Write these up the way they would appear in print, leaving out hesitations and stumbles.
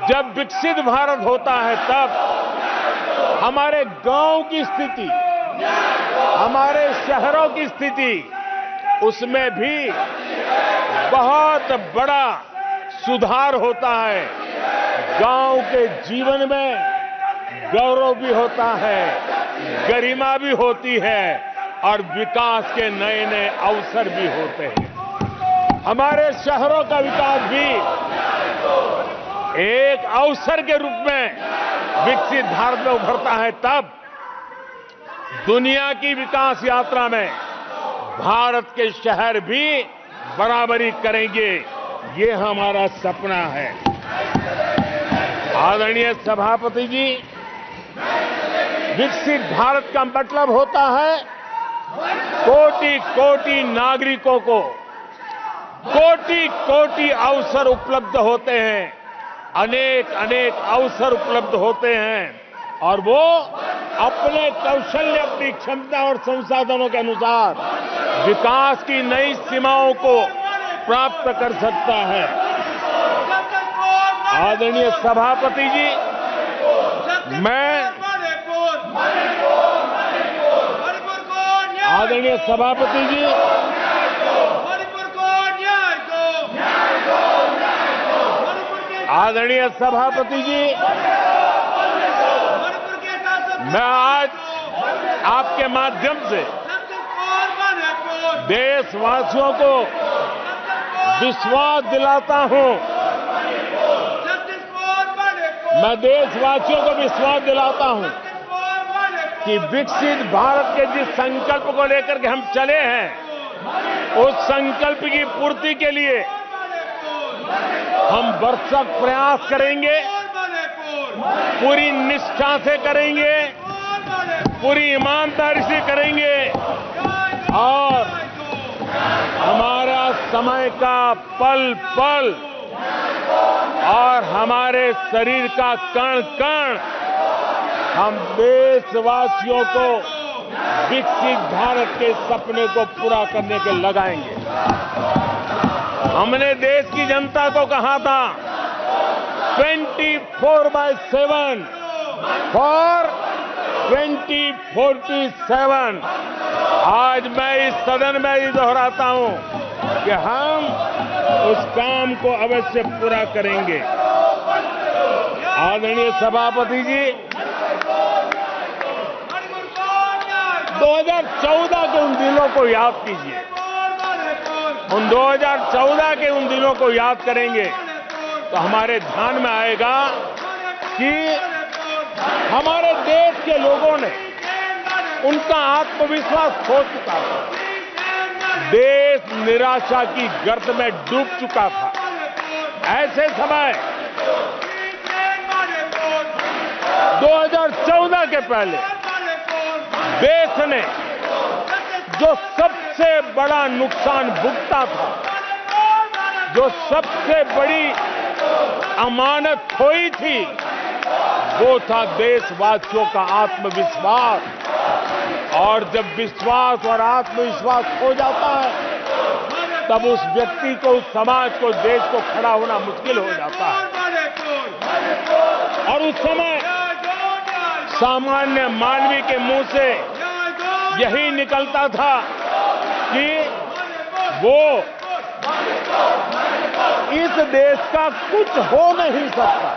जब विकसित भारत होता है तब हमारे गांव की स्थिति, हमारे शहरों की स्थिति, उसमें भी बहुत बड़ा सुधार होता है। गांव के जीवन में गौरव भी होता है, गरिमा भी होती है और विकास के नए नए अवसर भी होते हैं। हमारे शहरों का विकास भी एक अवसर के रूप में विकसित भारत में उभरता है, तब दुनिया की विकास यात्रा में भारत के शहर भी बराबरी करेंगे। ये हमारा सपना है। आदरणीय सभापति जी, विकसित भारत का मतलब होता है कोटि कोटि नागरिकों को कोटि कोटि अवसर उपलब्ध होते हैं, अनेक अनेक अवसर उपलब्ध होते हैं और वो अपने कौशल्य, अपनी क्षमता और संसाधनों के अनुसार विकास की नई सीमाओं को प्राप्त कर सकता है। आदरणीय सभापति जी, आदरणीय सभापति जी, आदरणीय सभापति जी, मैं आज आपके माध्यम से देशवासियों को विश्वास दिलाता हूं, मैं देशवासियों को विश्वास दिलाता हूं कि विकसित भारत के जिस संकल्प को लेकर के हम चले हैं, उस संकल्प की पूर्ति के लिए हम भरसक प्रयास करेंगे, पूरी निष्ठा से करेंगे, पूरी ईमानदारी से करेंगे और हमारा समय का पल पल और हमारे शरीर का कण कण हम देशवासियों को विकसित भारत के सपने को पूरा करने के लगाएंगे। हमने देश की जनता को कहा था 24/7 फॉर 2047। आज मैं इस सदन में ही दोहराता हूं कि हम उस काम को अवश्य पूरा करेंगे। आदरणीय सभापति जी, 2014 के उन दिनों को याद कीजिए। उन 2014 के उन दिनों को याद करेंगे तो हमारे ध्यान में आएगा कि हमारे देश के लोगों ने उनका आत्मविश्वास खो चुका था, देश निराशा की गर्त में डूब चुका था। ऐसे समय 2014 के पहले देश ने जो सबसे बड़ा नुकसान भुगता था, जो सबसे बड़ी अमानत खोई थी, वो था देशवासियों का आत्मविश्वास। और जब विश्वास और आत्मविश्वास खो जाता है, तब उस व्यक्ति को, उस समाज को, देश को खड़ा होना मुश्किल हो जाता है। और उस समय सामान्य मानवी के मुंह से यही निकलता था कि वो इस देश का कुछ हो नहीं सकता।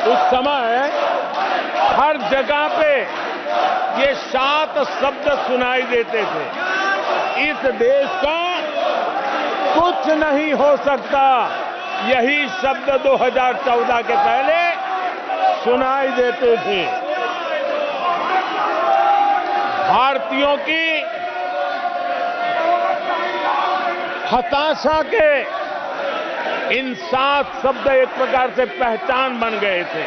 उस समय हर जगह पे ये 7 शब्द सुनाई देते थे, इस देश का कुछ नहीं हो सकता। यही शब्द 2014 के पहले सुनाई देते थे। भारतीयों की हताशा के इन 7 शब्द एक प्रकार से पहचान बन गए थे।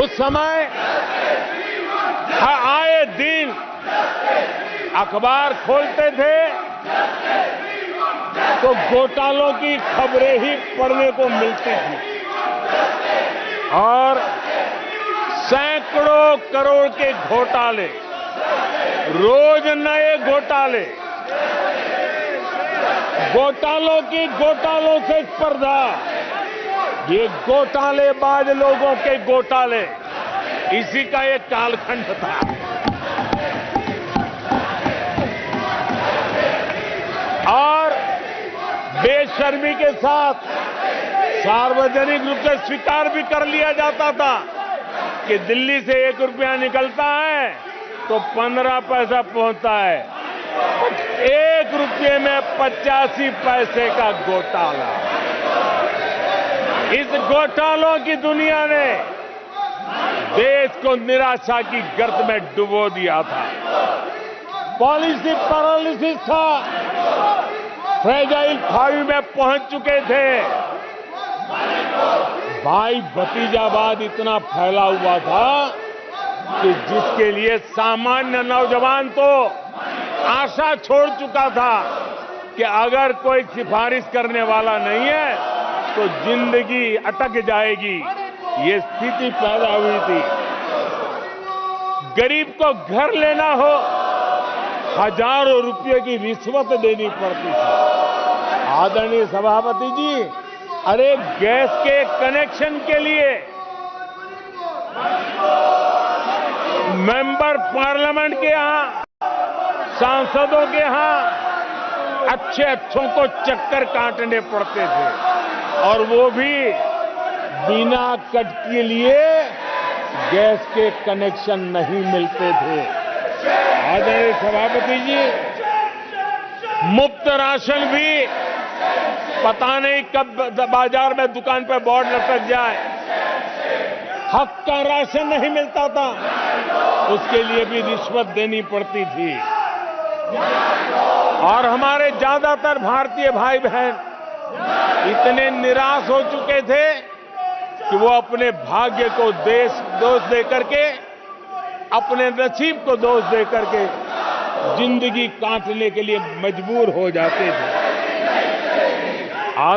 उस समय आए दिन अखबार खोलते थे तो घोटालों की खबरें ही पढ़ने को मिलती थी और सैकड़ों करोड़ के घोटाले, रोज नए घोटाले, घोटालों से स्पर्धा, ये घोटालेबाज लोगों के घोटाले, इसी का एक कालखंड था। और बेशर्मी के साथ सार्वजनिक रूप से स्वीकार भी कर लिया जाता था कि दिल्ली से 1 रुपया निकलता है तो 15 पैसा पहुंचता है। 1 रुपये में 85 पैसे का घोटाला। इस घोटालों की दुनिया ने देश को निराशा की गर्त में डुबो दिया था। पॉलिसी पैरालिसिस था, फ्रेजाइल 5 में पहुंच चुके थे। भाई भतीजावाद इतना फैला हुआ था कि जिसके लिए सामान्य नौजवान तो आशा छोड़ चुका था कि अगर कोई सिफारिश करने वाला नहीं है तो जिंदगी अटक जाएगी। ये स्थिति पैदा हुई थी। गरीब को घर लेना हो, हजारों रुपये की रिश्वत देनी पड़ती थी। आदरणीय सभापति जी, अरे गैस के कनेक्शन के लिए मेंबर पार्लियामेंट के यहां, सांसदों के यहां अच्छों को चक्कर काटने पड़ते थे, और वो भी बिना कट के लिए गैस के कनेक्शन नहीं मिलते थे। आदरणीय सभापति जी, मुफ्त राशन भी पता नहीं कब बाजार में दुकान पर बोर्ड लटक जाए, हक का राशन नहीं मिलता था, उसके लिए भी रिश्वत देनी पड़ती थी। और हमारे ज्यादातर भारतीय भाई बहन इतने निराश हो चुके थे कि वो अपने भाग्य को दोष दे करके, अपने नसीब को दोष दे करके जिंदगी काटने के लिए मजबूर हो जाते थे। आज